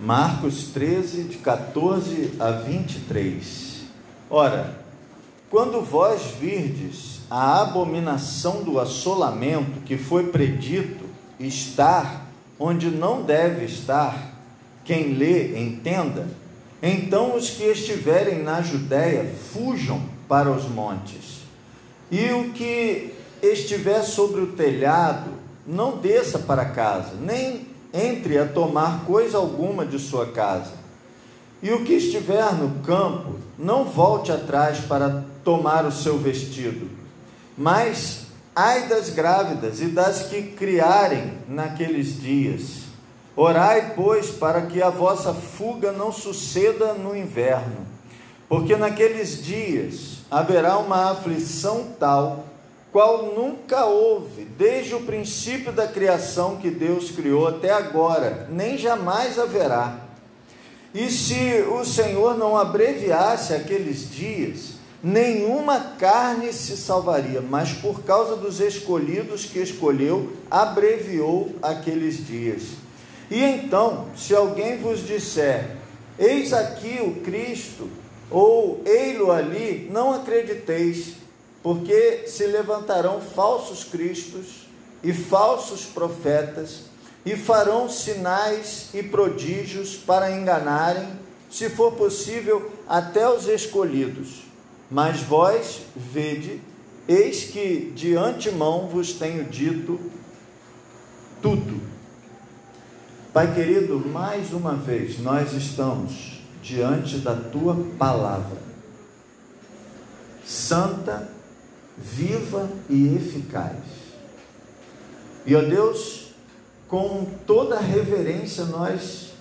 Marcos 13, de 14 a 23. Ora, quando vós virdes a abominação do assolamento que foi predito estar onde não deve estar, quem lê, entenda, então os que estiverem na Judéia fujam para os montes, e o que estiver sobre o telhado não desça para casa, nem entre a tomar coisa alguma de sua casa, e o que estiver no campo não volte atrás para tomar o seu vestido. Mas ai das grávidas e das que criarem naqueles dias. Orai, pois, para que a vossa fuga não suceda no inverno, porque naqueles dias haverá uma aflição tal, qual nunca houve, desde o princípio da criação que Deus criou até agora, nem jamais haverá. E se o Senhor não abreviasse aqueles dias, nenhuma carne se salvaria, mas por causa dos escolhidos que escolheu, abreviou aqueles dias. E então, se alguém vos disser, eis aqui o Cristo, ou ei-lo ali, não acrediteis, porque se levantarão falsos cristos e falsos profetas, e farão sinais e prodígios para enganarem, se for possível, até os escolhidos. Mas vós vede, eis que de antemão vos tenho dito tudo. Pai querido, mais uma vez nós estamos diante da Tua palavra, santa, viva e eficaz. E, ó Deus, com toda reverência nós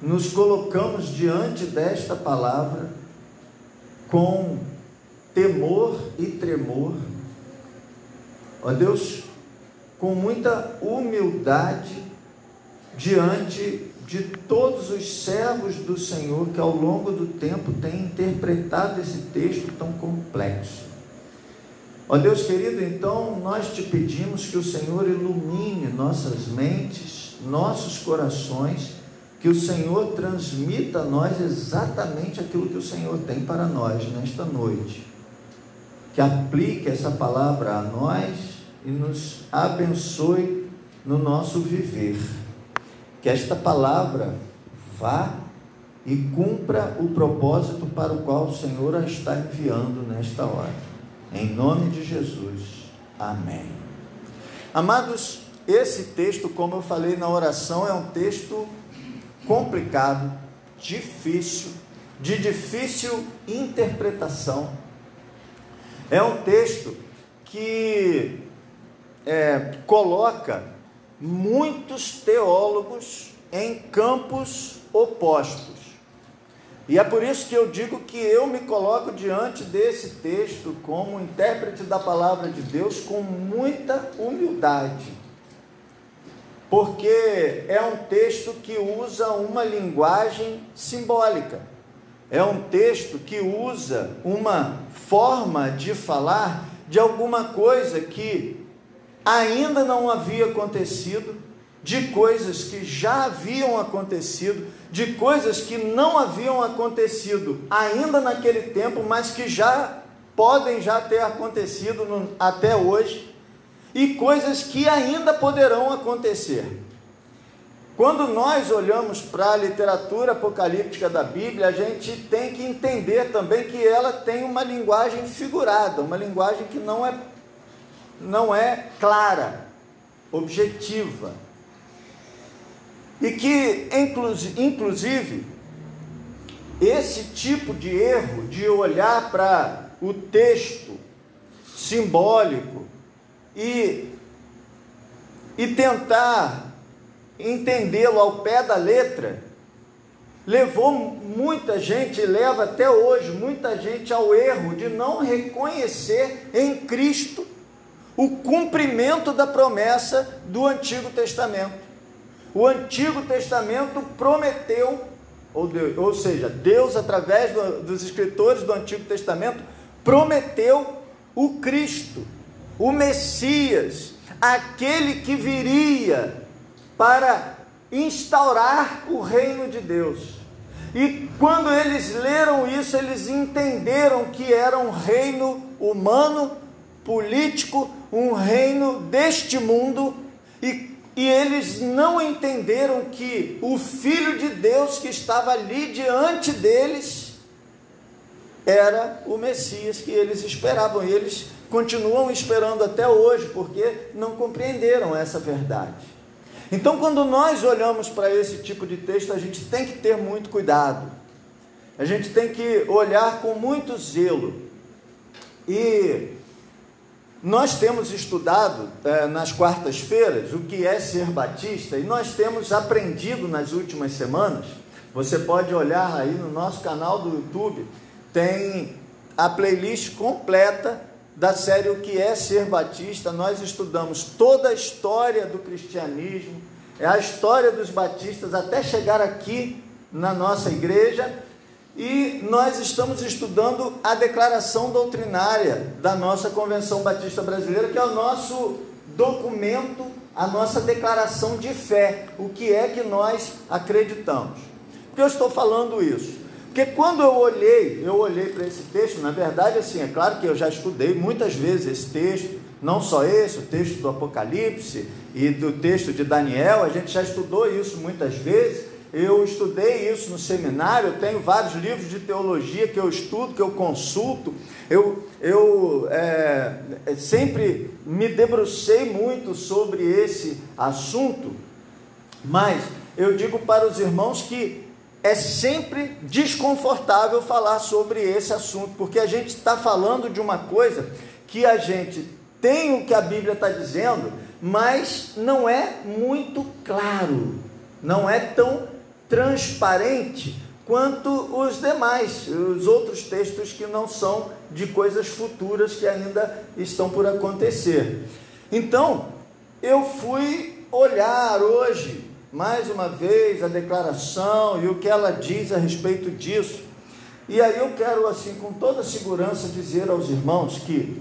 nos colocamos diante desta palavra, com temor e tremor, ó Deus, com muita humildade, diante de todos os servos do Senhor que ao longo do tempo têm interpretado esse texto tão complexo. Ó Deus querido, então nós te pedimos que o Senhor ilumine nossas mentes, nossos corações, que o Senhor transmita a nós exatamente aquilo que o Senhor tem para nós nesta noite, que aplique essa palavra a nós e nos abençoe no nosso viver, que esta palavra vá e cumpra o propósito para o qual o Senhor a está enviando nesta hora. Em nome de Jesus, amém. Amados, esse texto, como eu falei na oração, é um texto complicado, difícil, de difícil interpretação. É um texto que coloca muitos teólogos em campos opostos. E é por isso que eu digo que eu me coloco diante desse texto como intérprete da palavra de Deus com muita humildade, porque é um texto que usa uma linguagem simbólica, é um texto que usa uma forma de falar de alguma coisa que ainda não havia acontecido, de coisas que já haviam acontecido, de coisas que não haviam acontecido ainda naquele tempo, mas que já podem já ter acontecido até hoje, e coisas que ainda poderão acontecer. Quando nós olhamos para a literatura apocalíptica da Bíblia, a gente tem que entender também que ela tem uma linguagem figurada, uma linguagem que não é clara, objetiva. E que, inclusive, esse tipo de erro de olhar para o texto simbólico e tentar entendê-lo ao pé da letra, levou muita gente, e leva até hoje muita gente ao erro de não reconhecer em Cristo o cumprimento da promessa do Antigo Testamento. O Antigo Testamento prometeu, ou seja, Deus, através dos escritores do Antigo Testamento, prometeu o Cristo, o Messias, aquele que viria para instaurar o reino de Deus. E quando eles leram isso, eles entenderam que era um reino humano, político, um reino deste mundo, e eles não entenderam que o Filho de Deus que estava ali diante deles era o Messias que eles esperavam. E eles continuam esperando até hoje, porque não compreenderam essa verdade. Então, quando nós olhamos para esse tipo de texto, a gente tem que ter muito cuidado. A gente tem que olhar com muito zelo. E nós temos estudado nas quartas-feiras o que é ser batista, e nós temos aprendido nas últimas semanas. Você pode olhar aí no nosso canal do YouTube, tem a playlist completa da série O que é ser batista. Nós estudamos toda a história do cristianismo, a história dos batistas até chegar aqui na nossa igreja, e nós estamos estudando a declaração doutrinária da nossa Convenção Batista Brasileira, que é o nosso documento, a nossa declaração de fé, o que é que nós acreditamos. Por que eu estou falando isso? Porque quando eu olhei para esse texto, na verdade, assim, é claro que eu já estudei muitas vezes esse texto, não só esse, o texto do Apocalipse e do texto de Daniel, a gente já estudou isso muitas vezes. Eu estudei isso no seminário, eu tenho vários livros de teologia que eu estudo, que eu consulto, eu sempre me debrucei muito sobre esse assunto, mas eu digo para os irmãos que é sempre desconfortável falar sobre esse assunto, porque a gente está falando de uma coisa que a gente tem o que a Bíblia está dizendo, mas não é muito claro, não é tão transparente quanto os demais, os outros textos que não são de coisas futuras que ainda estão por acontecer. Então, eu fui olhar hoje, mais uma vez, a declaração e o que ela diz a respeito disso, e aí eu quero, assim, com toda segurança, dizer aos irmãos que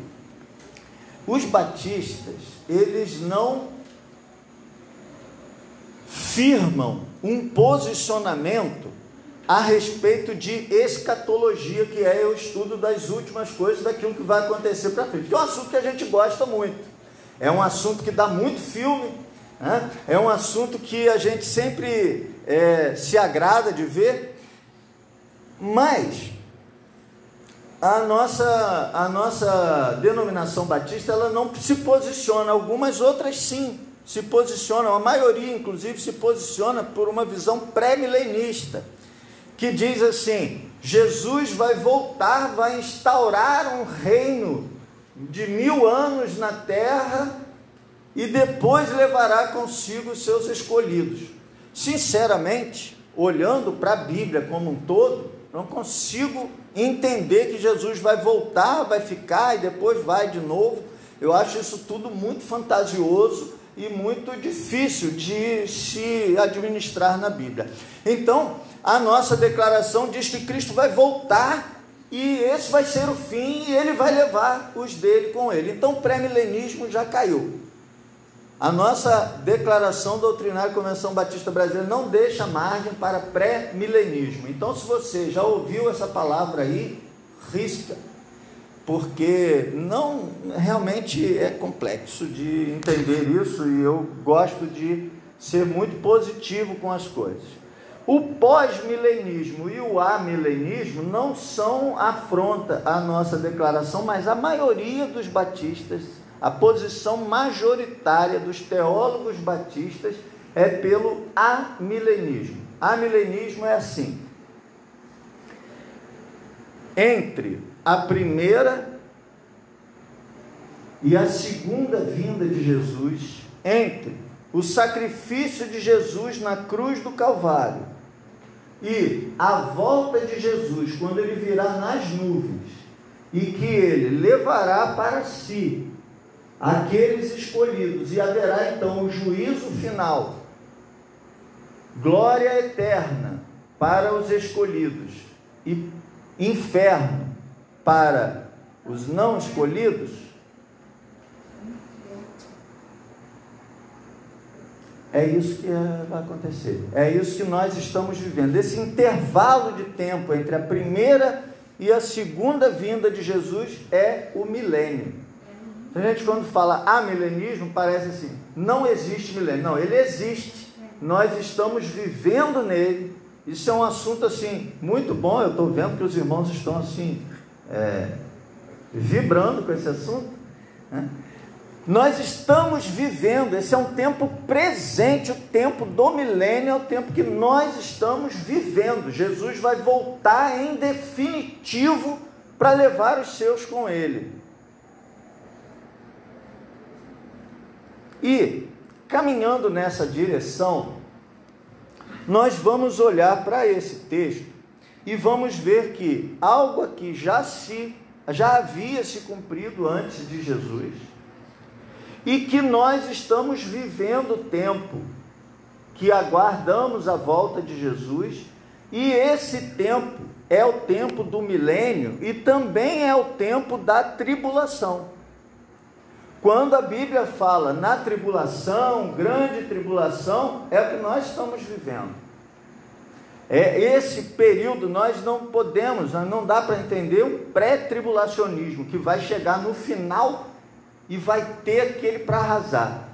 os batistas, eles não firmam um posicionamento a respeito de escatologia, que é o estudo das últimas coisas, daquilo que vai acontecer para frente, que é um assunto que a gente gosta muito, é um assunto que dá muito filme, né? É um assunto que a gente sempre se agrada de ver, mas a nossa denominação batista, ela não se posiciona, algumas outras sim se posicionam, a maioria inclusive se posiciona por uma visão pré-milenista, que diz assim: Jesus vai voltar, vai instaurar um reino de 1000 anos na terra e depois levará consigo os seus escolhidos. Sinceramente, olhando para a Bíblia como um todo, não consigo entender que Jesus vai voltar, vai ficar e depois vai de novo. Eu acho isso tudo muito fantasioso e muito difícil de se administrar na Bíblia. Então, a nossa declaração diz que Cristo vai voltar e esse vai ser o fim, e ele vai levar os dele com ele. Então, o pré-milenismo já caiu. A nossa declaração doutrinária da Convenção Batista Brasileira não deixa margem para pré-milenismo. Então, se você já ouviu essa palavra aí, risca, porque não, realmente é complexo de entender isso, e eu gosto de ser muito positivo com as coisas. O pós-milenismo e o amilenismo não são afronta à nossa declaração, mas a maioria dos batistas, a posição majoritária dos teólogos batistas é pelo amilenismo. Amilenismo é assim: entre a primeira e a segunda vinda de Jesus, entre o sacrifício de Jesus na cruz do Calvário e a volta de Jesus, quando ele virá nas nuvens, e que ele levará para si aqueles escolhidos, e haverá então o juízo final, glória eterna para os escolhidos e inferno para os não escolhidos. É isso que vai acontecer. É isso que nós estamos vivendo. Esse intervalo de tempo entre a primeira e a segunda vinda de Jesus é o milênio. A gente, quando fala amilenismo, parece assim, não existe milênio. Não, ele existe. Nós estamos vivendo nele. Isso é um assunto assim, muito bom. Eu estou vendo que os irmãos estão assim, vibrando com esse assunto, né? Nós estamos vivendo, esse é um tempo presente, o tempo do milênio é o tempo que nós estamos vivendo. Jesus vai voltar em definitivo para levar os seus com ele. E, caminhando nessa direção, nós vamos olhar para esse texto e vamos ver que algo aqui já havia se cumprido antes de Jesus, e que nós estamos vivendo o tempo que aguardamos a volta de Jesus, e esse tempo é o tempo do milênio e também é o tempo da tribulação. Quando a Bíblia fala na tribulação, grande tribulação, é o que nós estamos vivendo. Esse período nós não dá para entender o pré-tribulacionismo, que vai chegar no final e vai ter aquele para arrasar.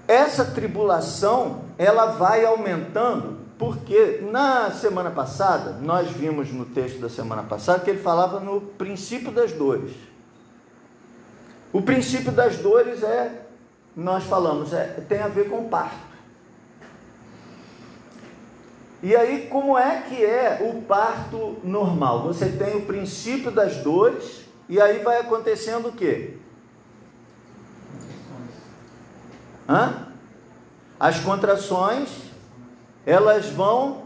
Essa tribulação, ela vai aumentando, porque na semana passada, nós vimos no texto da semana passada, que ele falava no princípio das dores. O princípio das dores nós falamos, tem a ver com o parto. E aí, como é que é o parto normal? Você tem o princípio das dores, e aí vai acontecendo o quê? As contrações, elas vão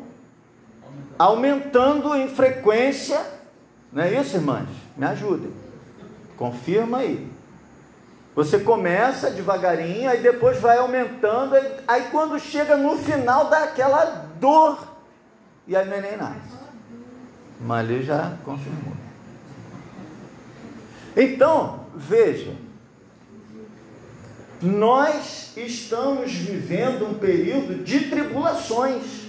aumentando em frequência, não é isso, irmãs? Me ajudem, confirma aí. Você começa devagarinho, aí depois vai aumentando, aí quando chega no final dá aquela dor, e aí o neném nasce. Malê já confirmou. Então, veja, nós estamos vivendo um período de tribulações.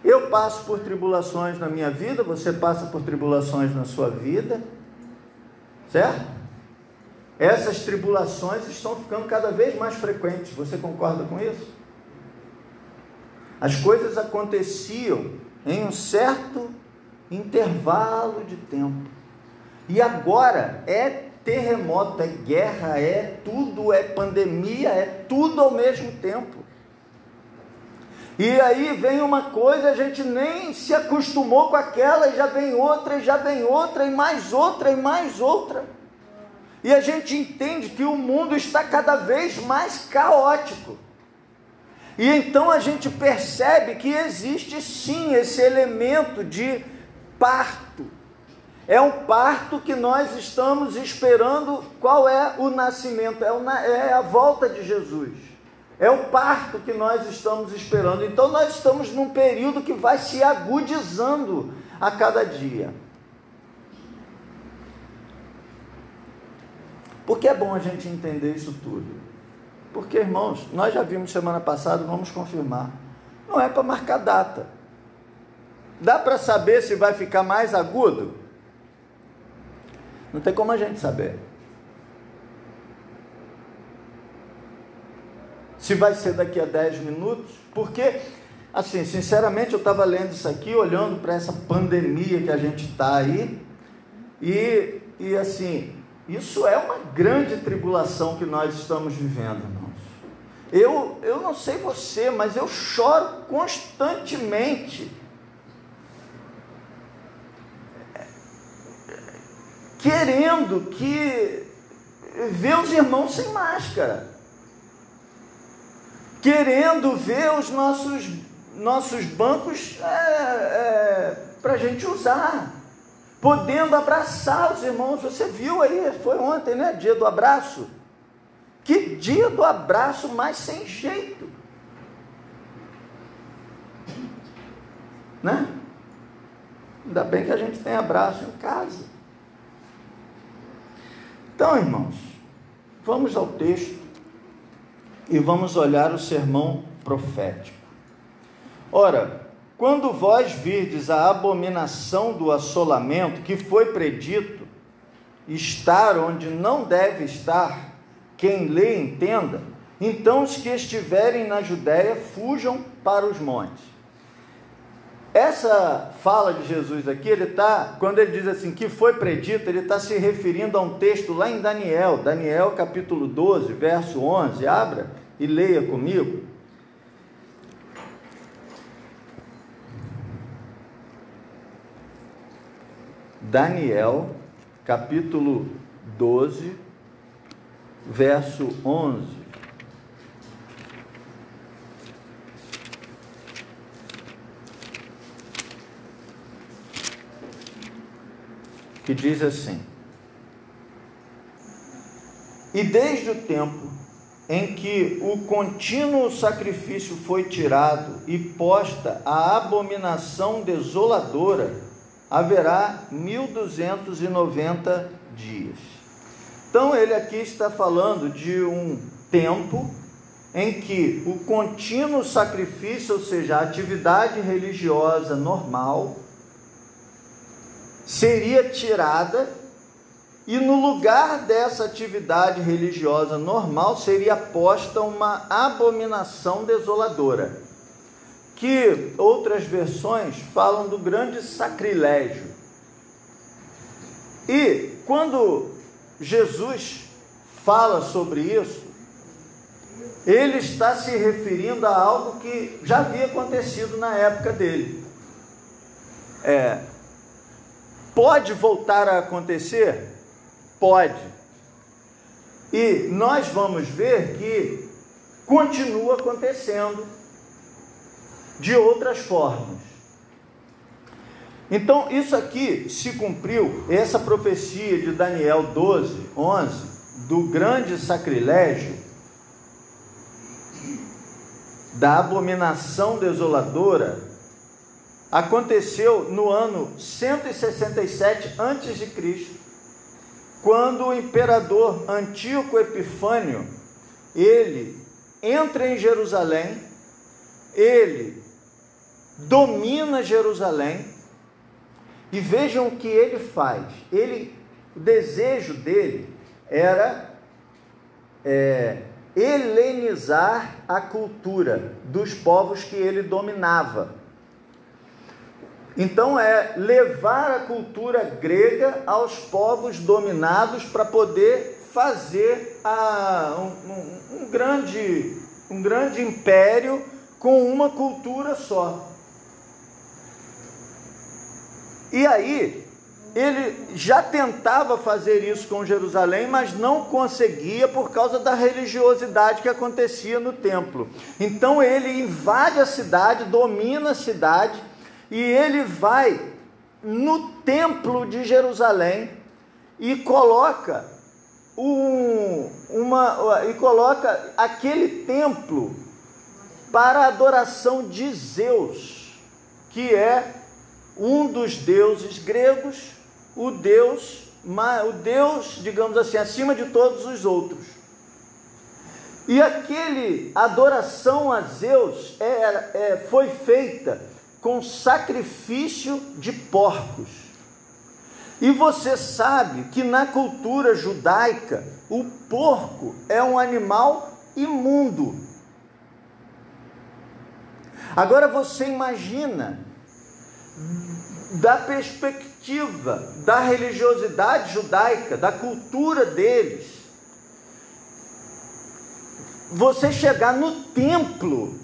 Eu passo por tribulações na minha vida, você passa por tribulações na sua vida, certo? Essas tribulações estão ficando cada vez mais frequentes, você concorda com isso? As coisas aconteciam em um certo intervalo de tempo. E agora é terremoto, é guerra, é tudo, é pandemia, é tudo ao mesmo tempo. E aí vem uma coisa, a gente nem se acostumou com aquela, e já vem outra, e já vem outra, e mais outra, e mais outra. E a gente entende que o mundo está cada vez mais caótico. E então a gente percebe que existe sim esse elemento de parto. É um parto que nós estamos esperando. Qual é o nascimento? É a volta de Jesus. É o parto que nós estamos esperando. Então nós estamos num período que vai se agudizando a cada dia. Por que é bom a gente entender isso tudo? Porque, irmãos, nós já vimos semana passada, vamos confirmar. Não é para marcar data. Dá para saber se vai ficar mais agudo? Não tem como a gente saber. Se vai ser daqui a 10 minutos, porque, assim, sinceramente, eu estava lendo isso aqui, olhando para essa pandemia que a gente está aí, e assim, isso é uma grande tribulação que nós estamos vivendo, irmãos. Eu não sei você, mas eu choro constantemente, querendo ver os irmãos sem máscara, querendo ver os nossos bancos para a gente usar, podendo abraçar os irmãos. Você viu aí, foi ontem, né? Dia do abraço. Que dia do abraço mais sem jeito, né? Ainda bem que a gente tem abraço em casa. Então, irmãos, vamos ao texto. e vamos olhar o sermão profético. Ora, quando vós virdes a abominação do assolamento, que foi predito estar onde não deve estar, quem lê entenda, então os que estiverem na Judéia fujam para os montes. Essa fala de Jesus aqui, quando ele diz assim, que foi predito, ele está se referindo a um texto lá em Daniel capítulo 12, verso 11, abra e leia comigo. Daniel, capítulo 12, verso 11. Que diz assim: e desde o tempo em que o contínuo sacrifício foi tirado e posta a abominação desoladora, haverá 1290 dias. Então ele aqui está falando de um tempo em que o contínuo sacrifício, ou seja, a atividade religiosa normal, seria tirada, e no lugar dessa atividade religiosa normal seria posta uma abominação desoladora, que outras versões falam do grande sacrilégio. E quando Jesus fala sobre isso, ele está se referindo a algo que já havia acontecido na época dele. Pode voltar a acontecer? Pode. E nós vamos ver que continua acontecendo de outras formas. Então, isso aqui se cumpriu, essa profecia de Daniel 12, 11, do grande sacrilégio, da abominação desoladora, aconteceu no ano 167 a.C., quando o imperador Antíoco Epifânio, ele entra em Jerusalém, ele domina Jerusalém, e vejam o que ele faz. O desejo dele era helenizar a cultura dos povos que ele dominava. Então levar a cultura grega aos povos dominados para poder fazer um grande império com uma cultura só. E aí ele já tentava fazer isso com Jerusalém, mas não conseguia por causa da religiosidade que acontecia no templo. Então ele invade a cidade, domina a cidade, e ele vai no templo de Jerusalém e coloca aquele templo para a adoração de Zeus, que é um dos deuses gregos, o Deus, digamos assim, acima de todos os outros. E aquele adoração a Zeus foi feita com sacrifício de porcos. E você sabe que na cultura judaica, o porco é um animal imundo. Agora você imagina, da perspectiva da religiosidade judaica, da cultura deles, você chegar no templo,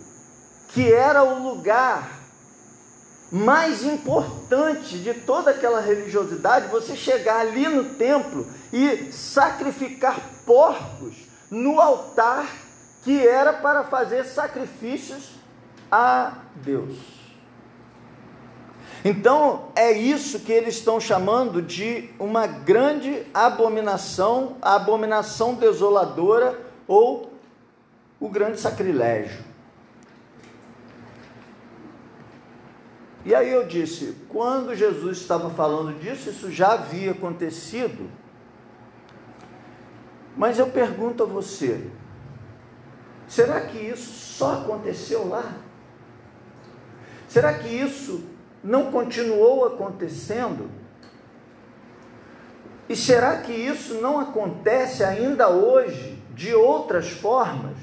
que era o lugar mais importante de toda aquela religiosidade, você chegar ali no templo e sacrificar porcos no altar que era para fazer sacrifícios a Deus. Então é isso que eles estão chamando de uma grande abominação, a abominação desoladora ou o grande sacrilégio. E aí eu disse, quando Jesus estava falando disso, isso já havia acontecido. Mas eu pergunto a você, Será que isso só aconteceu lá? Será que isso não continuou acontecendo? E será que isso não acontece ainda hoje de outras formas?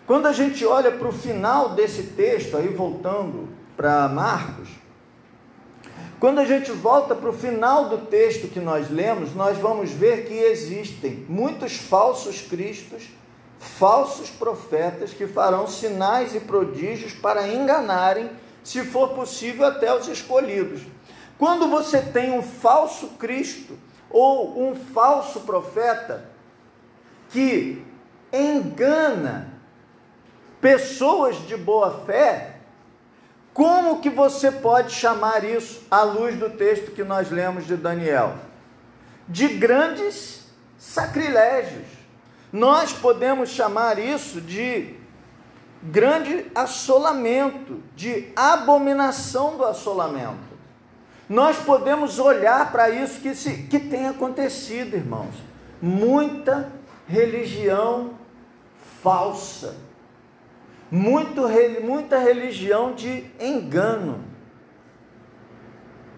Quando a gente olha para o final desse texto, aí voltando para Marcos, quando a gente volta para o final do texto que nós lemos, nós vamos ver que existem muitos falsos cristos, falsos profetas que farão sinais e prodígios para enganarem, se for possível, até os escolhidos. Quando você tem um falso Cristo ou um falso profeta que engana pessoas de boa fé, como que você pode chamar isso, à luz do texto que nós lemos de Daniel? De grandes sacrilégios. Nós podemos chamar isso de grande assolamento, de abominação do assolamento. Nós podemos olhar para isso que tem acontecido, irmãos. Muita religião falsa. Muita religião de engano.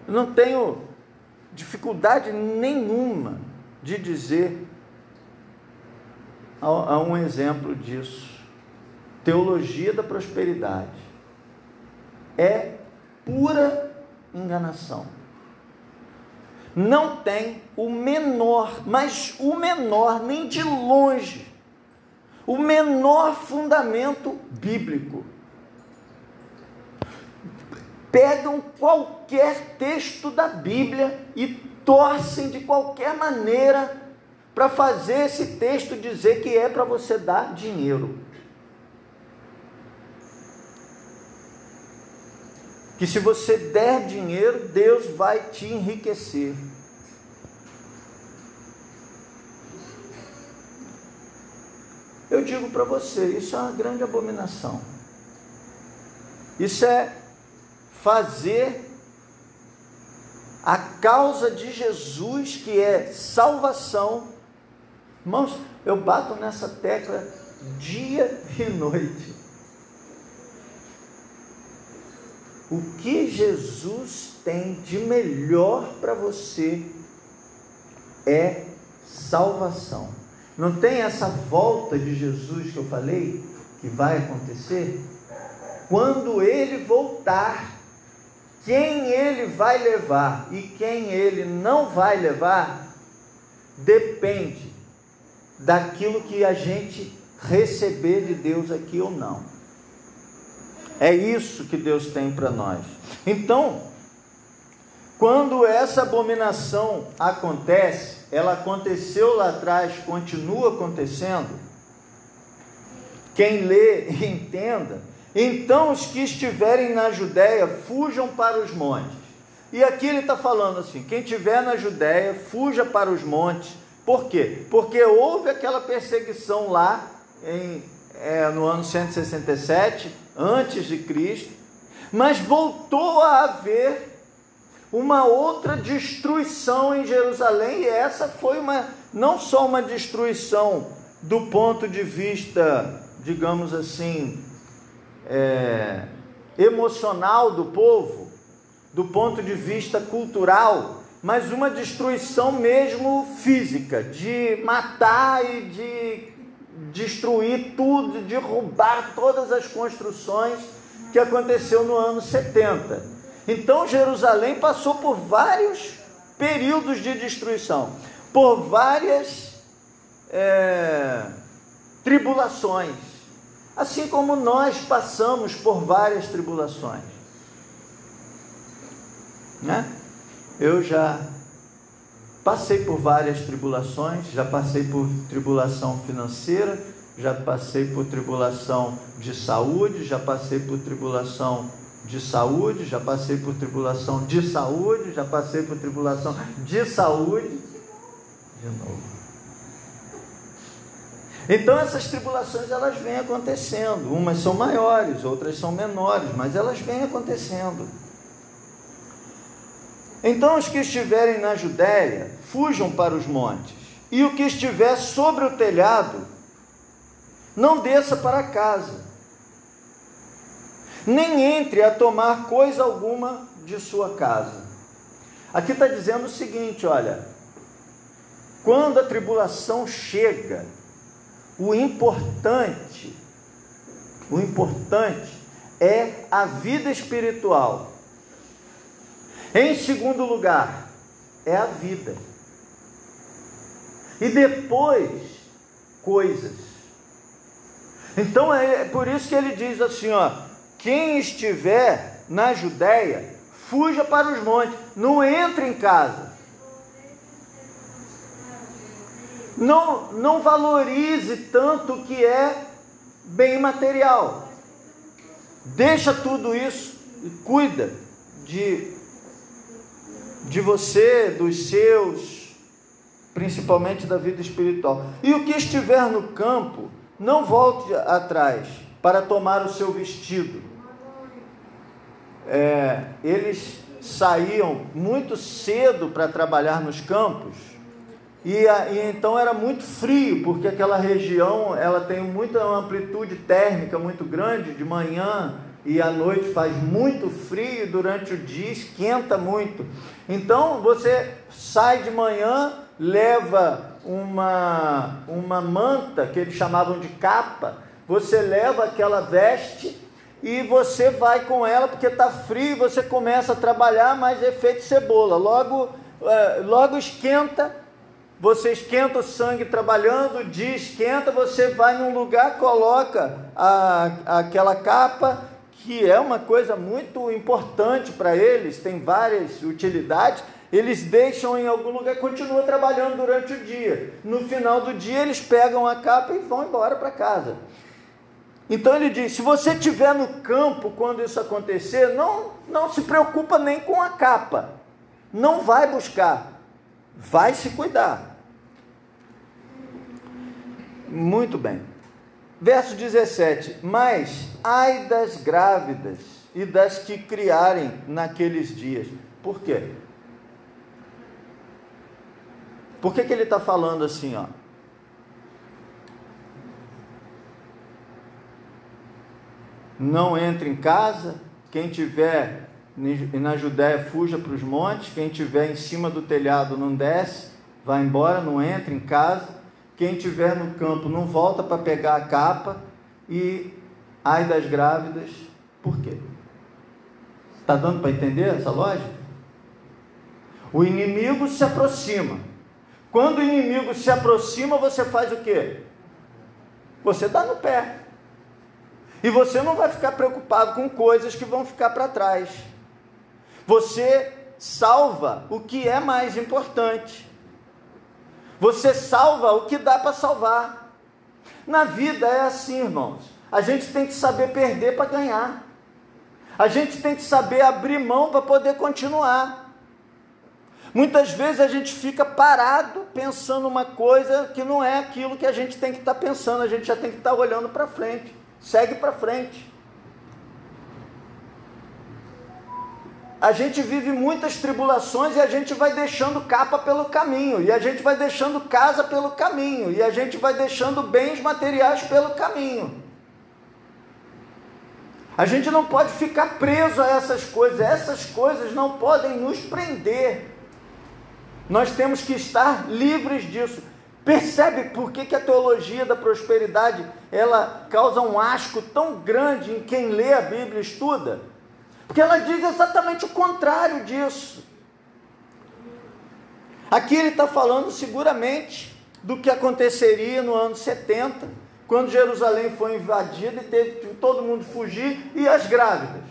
Eu não tenho dificuldade nenhuma de dizer há um exemplo disso. Teologia da prosperidade. É pura enganação. Não tem o menor, mas o menor, nem de longe, o menor fundamento bíblico. Pegam qualquer texto da Bíblia e torcem de qualquer maneira para fazer esse texto dizer que é para você dar dinheiro. Que se você der dinheiro, Deus vai te enriquecer. Eu digo para você, isso é uma grande abominação. Isso é fazer a causa de Jesus, que é salvação. Irmãos, eu bato nessa tecla dia e noite. O que Jesus tem de melhor para você é salvação. Não tem essa volta de Jesus que eu falei, que vai acontecer? Quando ele voltar, quem ele vai levar e quem ele não vai levar, depende daquilo que a gente receber de Deus aqui ou não. É isso que Deus tem para nós. Então, quando essa abominação acontece, ela aconteceu lá atrás, continua acontecendo, quem lê, entenda. Então, os que estiverem na Judéia, fujam para os montes. E aqui ele está falando assim, quem estiver na Judéia, fuja para os montes. Por quê? Porque houve aquela perseguição lá, no ano 167, antes de Cristo, mas voltou a haver uma outra destruição em Jerusalém, e essa foi não só uma destruição do ponto de vista, digamos assim, emocional do povo, do ponto de vista cultural, mas uma destruição mesmo física, de matar e de destruir tudo, derrubar todas as construções, que aconteceu no ano 70. Então Jerusalém passou por vários períodos de destruição, por várias tribulações, assim como nós passamos por várias tribulações, né? Eu já passei por várias tribulações, já passei por tribulação financeira, já passei por tribulação de saúde, já passei por tribulação de saúde, já passei por tribulação de saúde, já passei por tribulação de saúde, de novo. Então essas tribulações, elas vêm acontecendo, umas são maiores, outras são menores, mas elas vêm acontecendo. Então os que estiverem na Judéia, fujam para os montes, e o que estiver sobre o telhado, não desça para casa, nem entre a tomar coisa alguma de sua casa. Aqui está dizendo o seguinte, olha, quando a tribulação chega, o importante é a vida espiritual. Em segundo lugar, é a vida. E depois, coisas. Então é por isso que ele diz assim, ó, quem estiver na Judéia, fuja para os montes, não entre em casa. Não valorize tanto o que é bem material. Deixa tudo isso e cuida de você, dos seus, principalmente da vida espiritual. E o que estiver no campo, não volte atrás para tomar o seu vestido. Eles saíam muito cedo para trabalhar nos campos, e então era muito frio, porque aquela região ela tem muita amplitude térmica muito grande, de manhã e à noite faz muito frio, e durante o dia esquenta muito. Então você sai de manhã, leva uma manta, que eles chamavam de capa, você leva aquela veste e você vai com ela, porque está frio, você começa a trabalhar, mas é efeito cebola, logo esquenta, você esquenta o sangue trabalhando, o dia esquenta, você vai num lugar, coloca aquela capa, que é uma coisa muito importante para eles, tem várias utilidades, eles deixam em algum lugar e continuam trabalhando durante o dia. No final do dia eles pegam a capa e vão embora para casa. Então ele diz, se você estiver no campo quando isso acontecer, não se preocupa nem com a capa, não vai buscar, vai se cuidar. Muito bem. Verso 17, mas ai das grávidas e das que criarem naqueles dias. Por quê? Por que ele está falando assim, ó? Não entre em casa, quem tiver na Judéia fuja para os montes, quem tiver em cima do telhado não desce, vai embora, não entra em casa, quem tiver no campo não volta para pegar a capa, e ai das grávidas. Por quê? Está dando para entender essa lógica? O inimigo se aproxima. Quando o inimigo se aproxima, você faz o quê? Você dá no pé. E você não vai ficar preocupado com coisas que vão ficar para trás. Você salva o que é mais importante. Você salva o que dá para salvar. Na vida é assim, irmãos. A gente tem que saber perder para ganhar. A gente tem que saber abrir mão para poder continuar. Muitas vezes a gente fica parado pensando uma coisa que não é aquilo que a gente tem que estar pensando. A gente já tem que estar olhando para frente. Segue para frente. A gente vive muitas tribulações e a gente vai deixando capa pelo caminho, e a gente vai deixando casa pelo caminho, e a gente vai deixando bens materiais pelo caminho. A gente não pode ficar preso a essas coisas não podem nos prender. Nós temos que estar livres disso. Percebe por que a teologia da prosperidade ela causa um asco tão grande em quem lê a Bíblia e estuda? Porque ela diz exatamente o contrário disso. Aqui ele está falando seguramente do que aconteceria no ano 70, quando Jerusalém foi invadida e teve que todo mundo fugir, e as grávidas.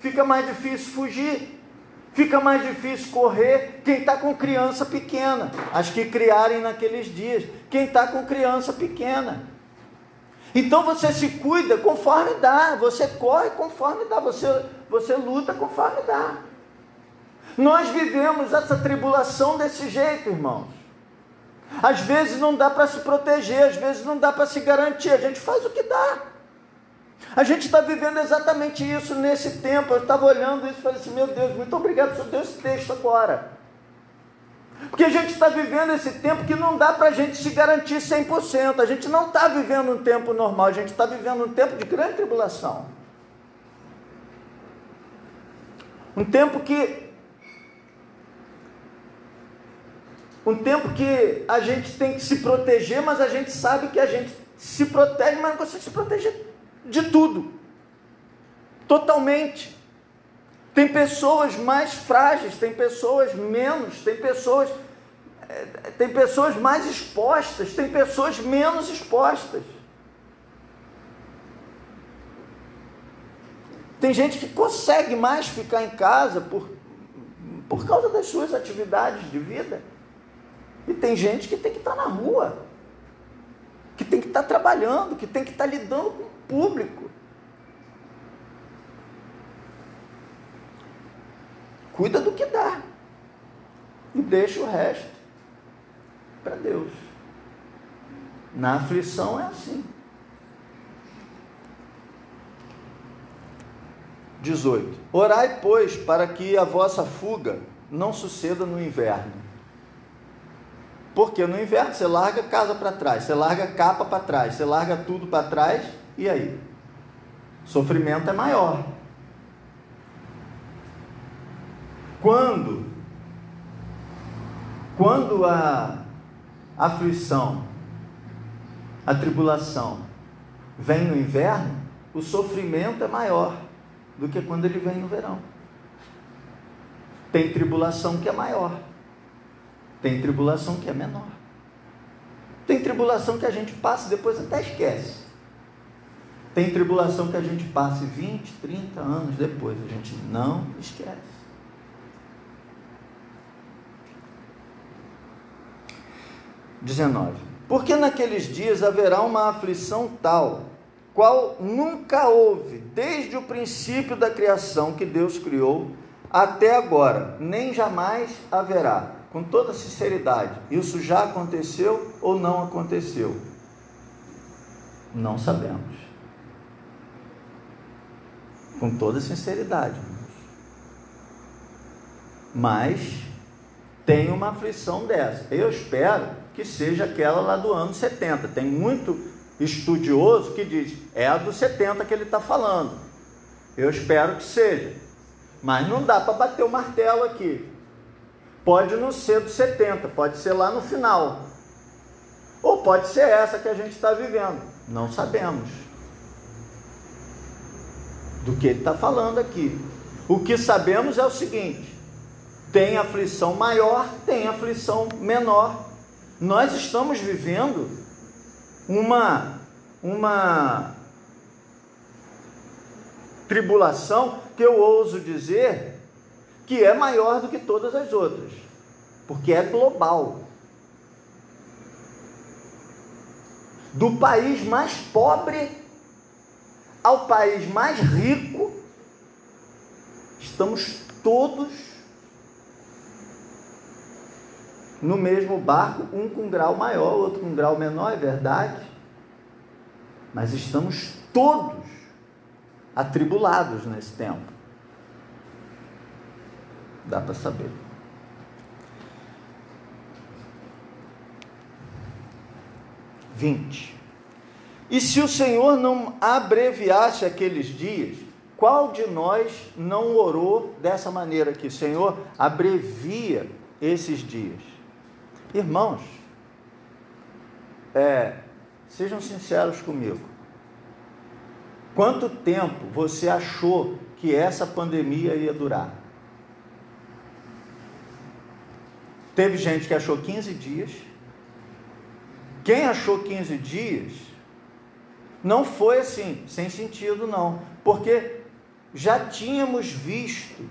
Fica mais difícil fugir, fica mais difícil correr quem está com criança pequena, as que criarem naqueles dias, quem está com criança pequena. Então você se cuida conforme dá, você corre conforme dá, você luta conforme dá. Nós vivemos essa tribulação desse jeito, irmãos. Às vezes não dá para se proteger, às vezes não dá para se garantir, a gente faz o que dá. A gente está vivendo exatamente isso nesse tempo. Eu estava olhando isso e falei assim, meu Deus, muito obrigado por Deus esse texto agora. Porque a gente está vivendo esse tempo que não dá para a gente se garantir 100%. A gente não está vivendo um tempo normal, a gente está vivendo um tempo de grande tribulação. Um tempo que a gente tem que se proteger, mas a gente sabe que a gente se protege, mas não consegue se proteger de tudo. Totalmente. Tem pessoas mais frágeis, tem pessoas menos, tem pessoas mais expostas, tem pessoas menos expostas. Tem gente que consegue mais ficar em casa por causa das suas atividades de vida. E tem gente que tem que estar na rua, que tem que estar trabalhando, que tem que estar lidando com o público. Cuida do que dá e deixa o resto para Deus. Na aflição é assim. 18. Orai, pois, para que a vossa fuga não suceda no inverno. Porque no inverno você larga casa para trás, você larga capa para trás, você larga tudo para trás, e aí? Sofrimento é maior. Quando a aflição, a tribulação vem no inverno, o sofrimento é maior do que quando ele vem no verão. Tem tribulação que é maior, tem tribulação que é menor, tem tribulação que a gente passa e depois até esquece, tem tribulação que a gente passa 20, 30 anos depois, a gente não esquece. 19. Porque naqueles dias haverá uma aflição tal, qual nunca houve, desde o princípio da criação que Deus criou, até agora, nem jamais haverá. Com toda sinceridade, isso já aconteceu ou não aconteceu? Não sabemos. Com toda sinceridade. Mas tem uma aflição dessa. Eu espero que seja aquela lá do ano 70. Tem muito estudioso que diz, é a do 70 que ele está falando. Eu espero que seja. Mas não dá para bater o martelo aqui. Pode não ser do 70, pode ser lá no final. Ou pode ser essa que a gente está vivendo. Não sabemos do que ele está falando aqui. O que sabemos é o seguinte: tem aflição maior, tem aflição menor. Nós estamos vivendo uma tribulação que eu ouso dizer que é maior do que todas as outras, porque é global. Do país mais pobre ao país mais rico, estamos todos no mesmo barco, um com grau maior, outro com grau menor, é verdade, mas estamos todos atribulados nesse tempo. Dá para saber. E se o Senhor não abreviasse aqueles dias, qual de nós não orou dessa maneira aqui? Senhor, abrevia esses dias. Irmãos, sejam sinceros comigo. Quanto tempo você achou que essa pandemia ia durar? Teve gente que achou 15 dias. Quem achou 15 dias não foi assim, sem sentido não, porque já tínhamos visto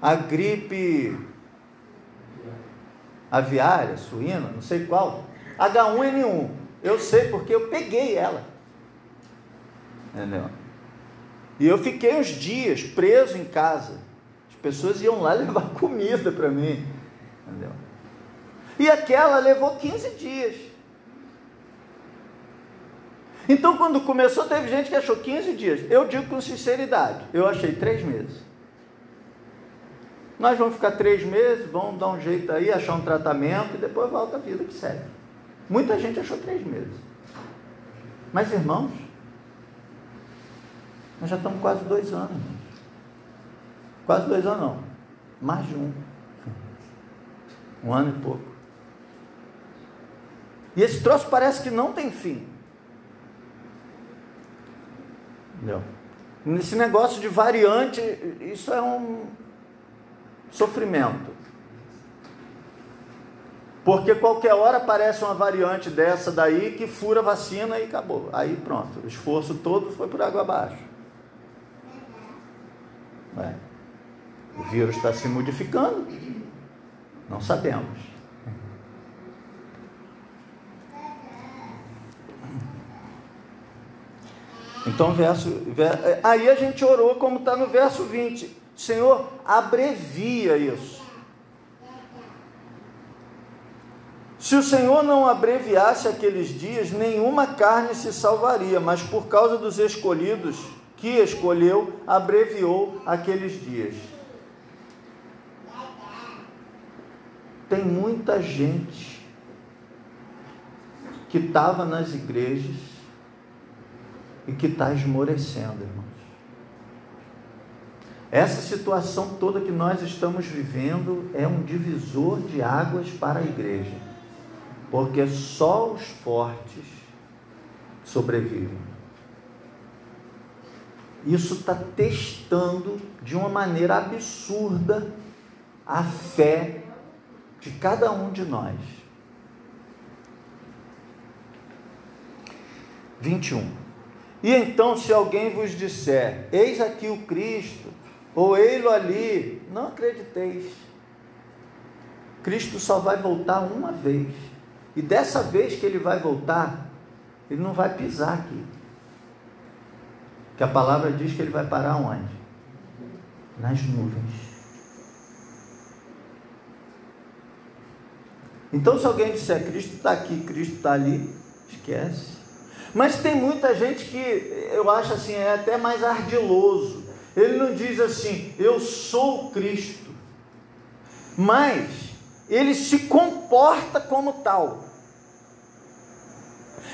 a gripe aviária, suína, não sei qual, H1N1, eu sei porque eu peguei ela, entendeu? E eu fiquei uns dias preso em casa, as pessoas iam lá levar comida para mim, entendeu? E aquela levou 15 dias. Então, quando começou, teve gente que achou 15 dias. Eu digo com sinceridade, eu achei 3 meses. Nós vamos ficar 3 meses, vamos dar um jeito aí, achar um tratamento e depois volta a vida que segue. Muita gente achou 3 meses. Mas, irmãos, nós já estamos quase 2 anos. Irmãos. Quase 2 anos não, mais de 1 ano e pouco. E esse troço parece que não tem fim. Entendeu? Esse negócio de variante, isso é um sofrimento. Porque qualquer hora aparece uma variante dessa daí que fura a vacina e acabou. Aí pronto, o esforço todo foi por água abaixo. O vírus está se modificando? Não sabemos. Então, aí a gente orou como está no verso 20. Senhor, abrevia isso. Se o Senhor não abreviasse aqueles dias, nenhuma carne se salvaria, mas por causa dos escolhidos que escolheu, abreviou aqueles dias. Tem muita gente que estava nas igrejas e que está esmorecendo, irmãos. Essa situação toda que nós estamos vivendo é um divisor de águas para a igreja, porque só os fortes sobrevivem. Isso está testando de uma maneira absurda a fé de cada um de nós. 21. E então, se alguém vos disser, eis aqui o Cristo, ou ei-lo ali, não acrediteis. Cristo só vai voltar uma vez. E dessa vez que ele vai voltar, ele não vai pisar aqui. Que a palavra diz que ele vai parar onde? Nas nuvens. Então, se alguém disser, Cristo está aqui, Cristo está ali, esquece. Mas tem muita gente que eu acho assim, é até mais ardiloso. Ele não diz assim, eu sou Cristo, mas ele se comporta como tal.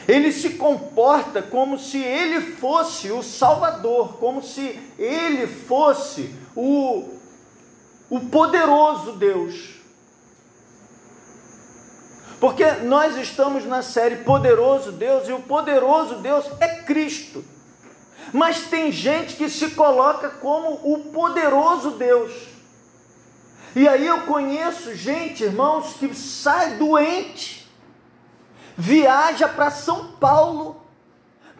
Ele se comporta como se ele fosse o Salvador, como se ele fosse o poderoso Deus. Porque nós estamos na série Poderoso Deus, e o poderoso Deus é Cristo. Mas tem gente que se coloca como o poderoso Deus. E aí eu conheço gente, irmãos, que sai doente, viaja para São Paulo,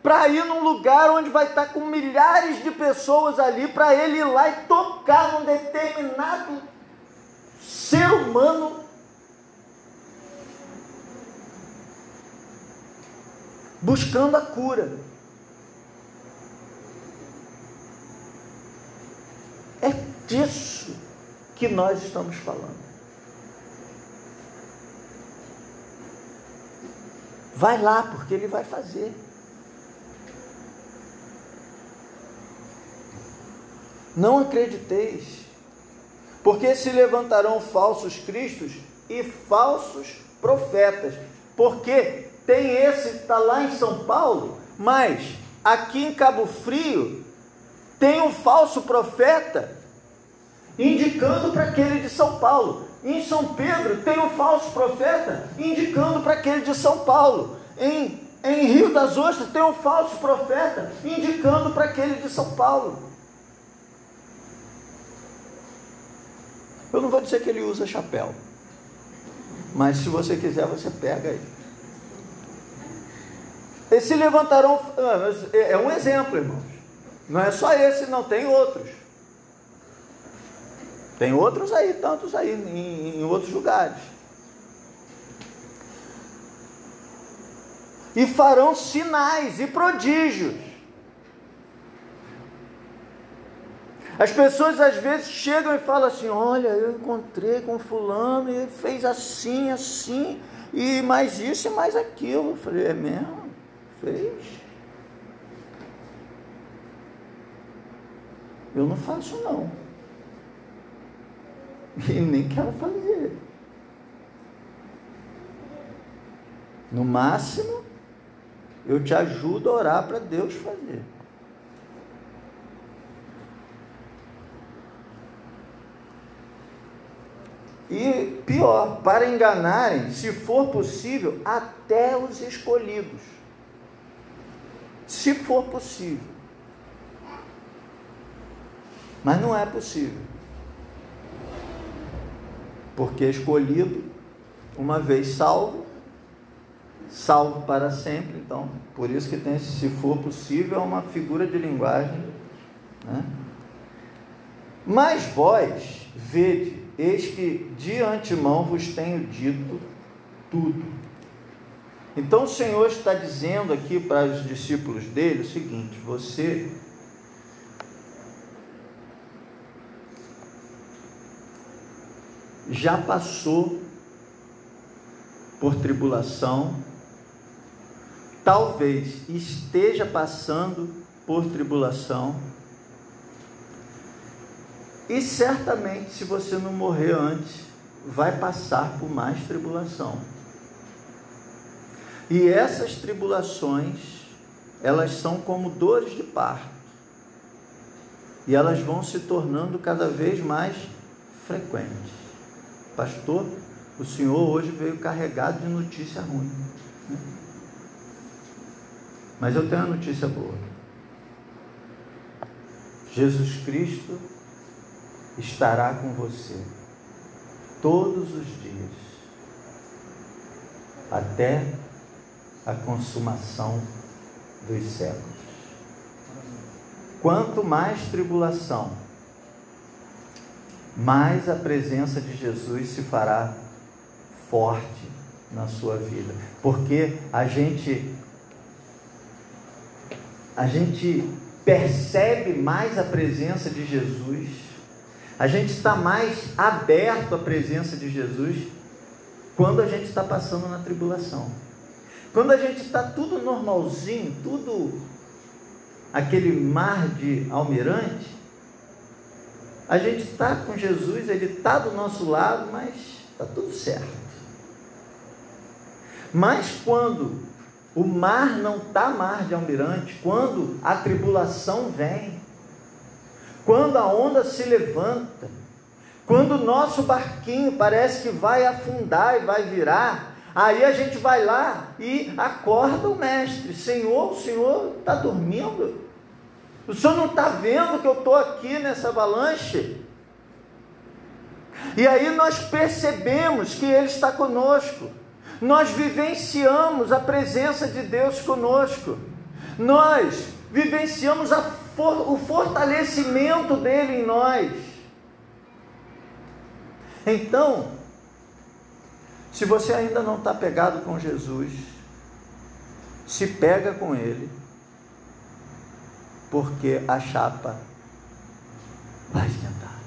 para ir num lugar onde vai estar com milhares de pessoas ali, para ele ir lá e tocar num determinado ser humano, buscando a cura. É disso que nós estamos falando. Vai lá, porque ele vai fazer. Não acrediteis, porque se levantarão falsos cristos e falsos profetas. Porque tem esse que está lá em São Paulo, mas aqui em Cabo Frio tem um falso profeta indicando para aquele de São Paulo. Em São Pedro tem um falso profeta indicando para aquele de São Paulo. Em Rio das Ostras tem um falso profeta indicando para aquele de São Paulo. Eu não vou dizer que ele usa chapéu, mas se você quiser, você pega aí. Eles se levantarão, é um exemplo, irmãos. Não é só esse, não, tem outros. Tem outros aí, tantos aí, em outros lugares. E farão sinais e prodígios. As pessoas às vezes chegam e falam assim, olha, eu encontrei com fulano e ele fez assim, assim, e mais isso e mais aquilo. Eu falei, é mesmo? Fez? Eu não faço não. e nem quero fazer. No máximo, eu te ajudo a orar para Deus fazer. E pior, para enganarem, se for possível, até os escolhidos. Se for possível. Mas não é possível. Porque escolhido, uma vez salvo, salvo para sempre. Então, por isso que tem esse, se for possível, é uma figura de linguagem, né? Mas vós, vede, eis que de antemão vos tenho dito tudo. Então o Senhor está dizendo aqui para os discípulos dele o seguinte: você já passou por tribulação, talvez esteja passando por tribulação, e certamente, se você não morrer antes, vai passar por mais tribulação. E essas tribulações, elas são como dores de parto. E elas vão se tornando cada vez mais frequentes. Pastor, o senhor hoje veio carregado de notícia ruim, né? Mas eu tenho uma notícia boa. Jesus Cristo estará com você todos os dias, até a consumação dos séculos. Quanto mais tribulação, mais a presença de Jesus se fará forte na sua vida, porque a gente percebe mais a presença de Jesus, a gente está mais aberto à presença de Jesus quando a gente está passando na tribulação. Quando a gente está tudo normalzinho, tudo aquele mar de almirante, a gente está com Jesus, Ele está do nosso lado, mas está tudo certo. Mas quando o mar não está mar de almirante, quando a tribulação vem, quando a onda se levanta, quando o nosso barquinho parece que vai afundar e vai virar, aí a gente vai lá e acorda o mestre: Senhor, o senhor está dormindo? O senhor não está vendo que eu estou aqui nessa avalanche? E aí nós percebemos que Ele está conosco, nós vivenciamos a presença de Deus conosco, nós vivenciamos o fortalecimento dele em nós. Então, se você ainda não está pegado com Jesus, se pega com Ele, porque a chapa vai esquentar.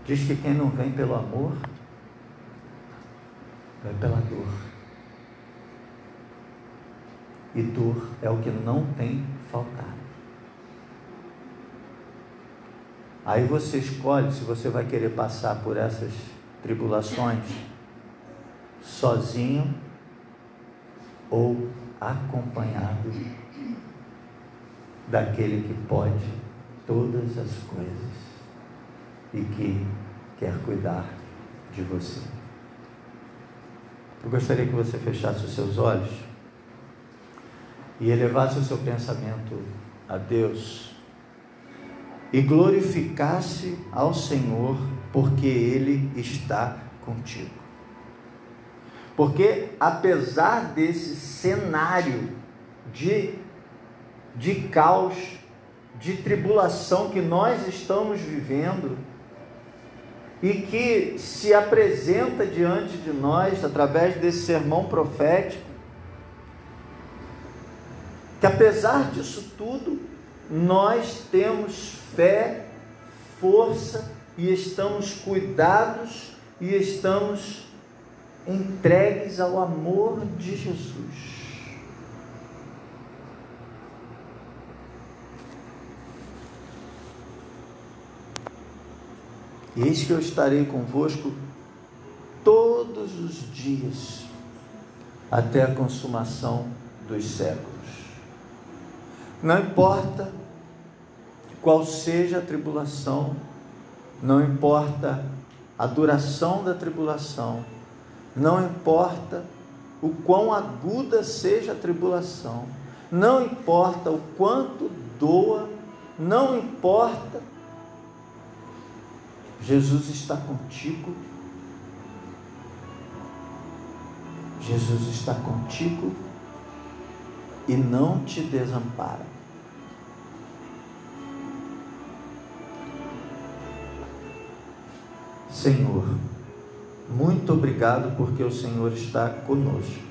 Diz que quem não vem pelo amor, vem pela dor. E dor é o que não tem faltado. Aí você escolhe se você vai querer passar por essas tribulações sozinho ou acompanhado daquele que pode todas as coisas e que quer cuidar de você. Eu gostaria que você fechasse os seus olhos e elevasse o seu pensamento a Deus e glorificasse ao Senhor, porque Ele está contigo. Porque apesar desse cenário de caos, de tribulação que nós estamos vivendo e que se apresenta diante de nós através desse sermão profético, que apesar disso tudo, nós temos fé, força e estamos cuidados e estamos entregues ao amor de Jesus. eis que eu estarei convosco todos os dias, até a consumação dos séculos. Não importa qual seja a tribulação, não importa a duração da tribulação, não importa o quão aguda seja a tribulação, não importa o quanto doa, não importa, Jesus está contigo. Jesus está contigo e não te desampara. Senhor, muito obrigado porque o Senhor está conosco.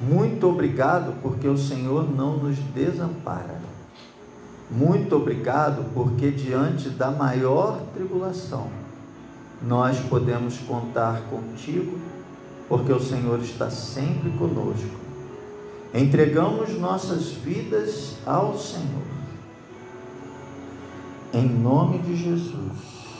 Muito obrigado porque o Senhor não nos desampara. Muito obrigado porque diante da maior tribulação, nós podemos contar contigo, porque o Senhor está sempre conosco. Entregamos nossas vidas ao Senhor. Em nome de Jesus.